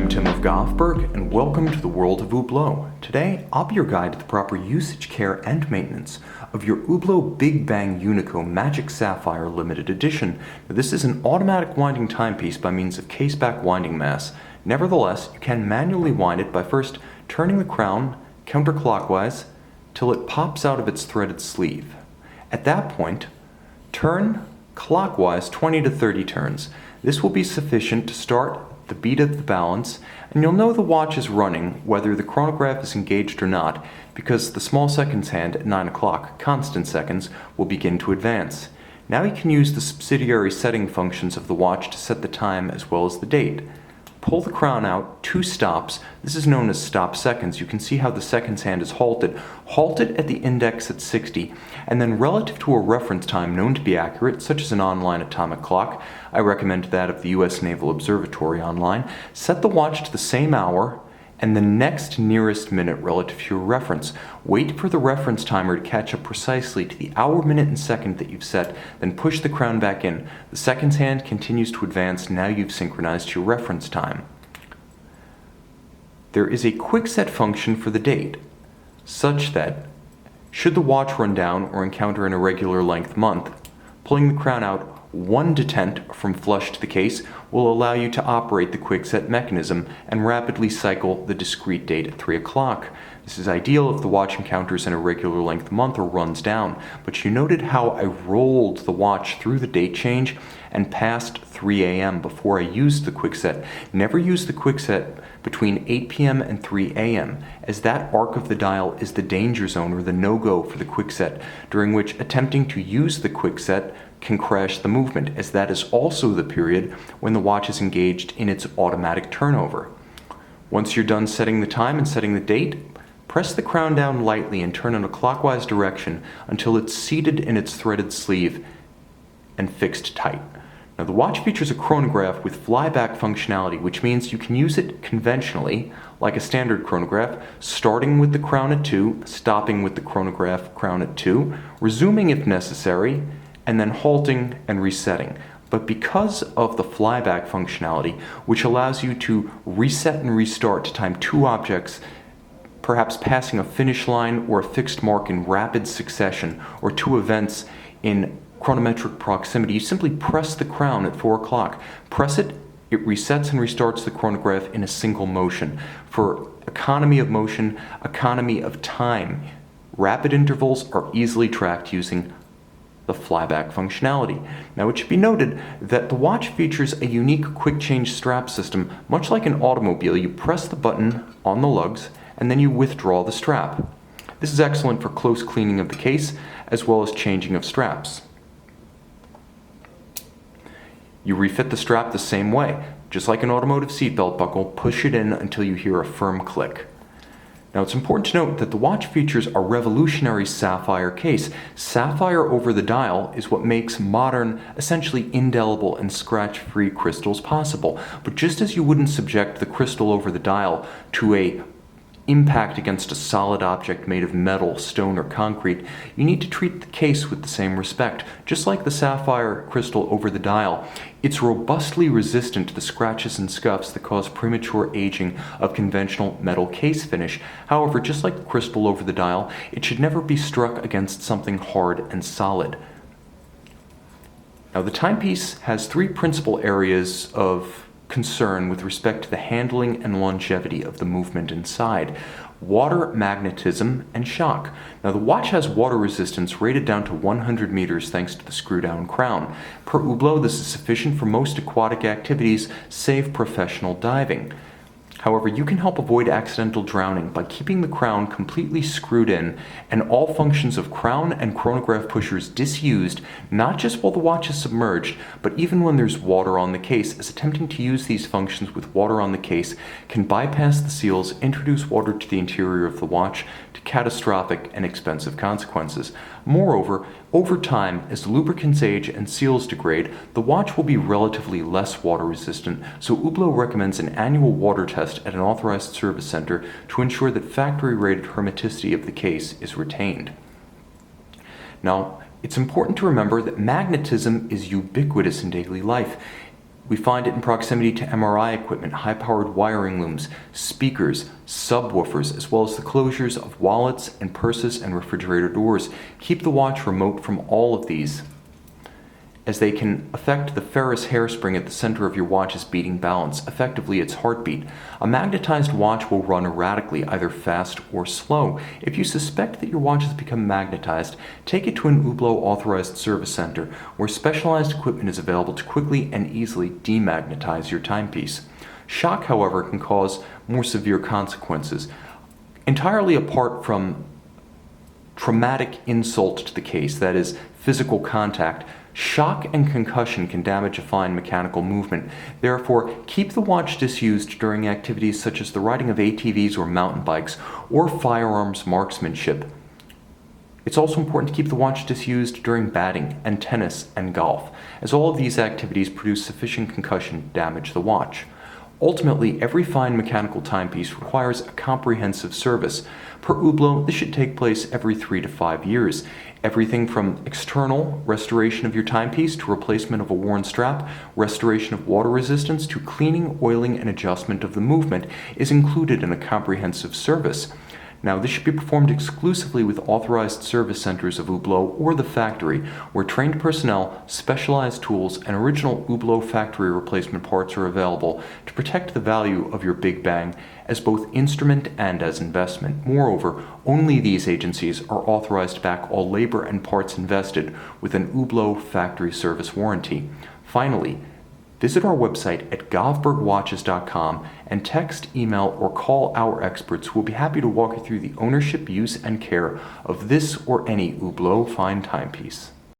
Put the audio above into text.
I'm Tim of Govberg, and welcome to the world of Hublot. Today, I'll be your guide to the proper usage, care, and maintenance of your Hublot Big Bang Unico Magic Sapphire Limited Edition. Now, this is an automatic winding timepiece by means of case-back winding mass. Nevertheless, you can manually wind it by first turning the crown counterclockwise till it pops out of its threaded sleeve. At that point, turn clockwise 20 to 30 turns. This will be sufficient to start the beat of the balance, and you'll know the watch is running whether the chronograph is engaged or not, because the small seconds hand at 9 o'clock, constant seconds, will begin to advance. Now you can use the subsidiary setting functions of the watch to set the time as well as the date. Pull the crown out 2 stops. This is known as stop seconds. You can see how the seconds hand is halted. Halted at the index at 60, and then relative to a reference time known to be accurate, such as an online atomic clock, I recommend that of the US Naval Observatory online, set the watch to the same hour and the next nearest minute relative to your reference. Wait for the reference timer to catch up precisely to the hour, minute, and second that you've set, then push the crown back in. The seconds hand continues to advance. Now you've synchronized to your reference time. There is a quick set function for the date, such that should the watch run down or encounter an irregular length month, pulling the crown out 1 detent from flush to the case will allow you to operate the quick-set mechanism and rapidly cycle the discrete date at 3 o'clock. This is ideal if the watch encounters an irregular length month or runs down, but you noted how I rolled the watch through the date change and past 3 a.m. before I used the quick-set. Never use the quick-set between 8 p.m. and 3 a.m., as that arc of the dial is the danger zone or the no-go for the quick-set, during which attempting to use the quick-set can crash the movement, as that is also the period when the watch is engaged in its automatic turnover. Once you're done setting the time and setting the date, press the crown down lightly and turn in a clockwise direction until it's seated in its threaded sleeve and fixed tight. Now, the watch features a chronograph with flyback functionality, which means you can use it conventionally, like a standard chronograph, starting with the crown at 2, stopping with the chronograph crown at 2, resuming if necessary, and then halting and resetting. But because of the flyback functionality, which allows you to reset and restart to time 2 objects, perhaps passing a finish line or a fixed mark in rapid succession, or 2 events in chronometric proximity, you simply press the crown at 4 o'clock. Press it, it resets and restarts the chronograph in a single motion. For economy of motion, economy of time, rapid intervals are easily tracked using the flyback functionality. Now, it should be noted that the watch features a unique quick change strap system. Much like an automobile, you press the button on the lugs and then you withdraw the strap. This is excellent for close cleaning of the case as well as changing of straps. You refit the strap the same way. Just like an automotive seatbelt buckle, push it in until you hear a firm click. Now, it's important to note that the watch features a revolutionary sapphire case. Sapphire over the dial is what makes modern, essentially indelible and scratch-free crystals possible. But just as you wouldn't subject the crystal over the dial to a impact against a solid object made of metal, stone, or concrete, you need to treat the case with the same respect. Just like the sapphire crystal over the dial, it's robustly resistant to the scratches and scuffs that cause premature aging of conventional metal case finish. However, just like the crystal over the dial, it should never be struck against something hard and solid. Now, the timepiece has 3 principal areas of concern with respect to the handling and longevity of the movement inside: water, magnetism, and shock. Now, the watch has water resistance rated down to 100 meters thanks to the screw-down crown. Per Hublot, this is sufficient for most aquatic activities, save professional diving. However, you can help avoid accidental drowning by keeping the crown completely screwed in and all functions of crown and chronograph pushers disused, not just while the watch is submerged, but even when there's water on the case, as attempting to use these functions with water on the case can bypass the seals, introduce water to the interior of the watch, to catastrophic and expensive consequences. Moreover, over time, as the lubricants age and seals degrade, the watch will be relatively less water resistant, so Hublot recommends an annual water test at an authorized service center to ensure that factory-rated hermeticity of the case is retained. Now, it's important to remember that magnetism is ubiquitous in daily life. We find it in proximity to MRI equipment, high-powered wiring looms, speakers, subwoofers, as well as the closures of wallets and purses and refrigerator doors. Keep the watch remote from all of these, as they can affect the ferrous hairspring at the center of your watch's beating balance, effectively its heartbeat. A magnetized watch will run erratically, either fast or slow. If you suspect that your watch has become magnetized, take it to an Hublot authorized service center, where specialized equipment is available to quickly and easily demagnetize your timepiece. Shock, however, can cause more severe consequences. Entirely apart from traumatic insult to the case, that is, physical contact, shock and concussion can damage a fine mechanical movement. Therefore, keep the watch disused during activities such as the riding of ATVs or mountain bikes, or firearms marksmanship. It's also important to keep the watch disused during batting and tennis and golf, as all of these activities produce sufficient concussion to damage the watch. Ultimately, every fine mechanical timepiece requires a comprehensive service. Per Hublot, this should take place every 3 to 5 years. Everything from external restoration of your timepiece to replacement of a worn strap, restoration of water resistance to cleaning, oiling, and adjustment of the movement is included in a comprehensive service. Now, this should be performed exclusively with authorized service centers of Hublot or the factory, where trained personnel, specialized tools, and original Hublot factory replacement parts are available to protect the value of your Big Bang as both instrument and as investment. Moreover, only these agencies are authorized to back all labor and parts invested with an Hublot factory service warranty. Finally, visit our website at govbergwatches.com and text, email, or call our experts who will be happy to walk you through the ownership, use, and care of this or any Hublot fine timepiece.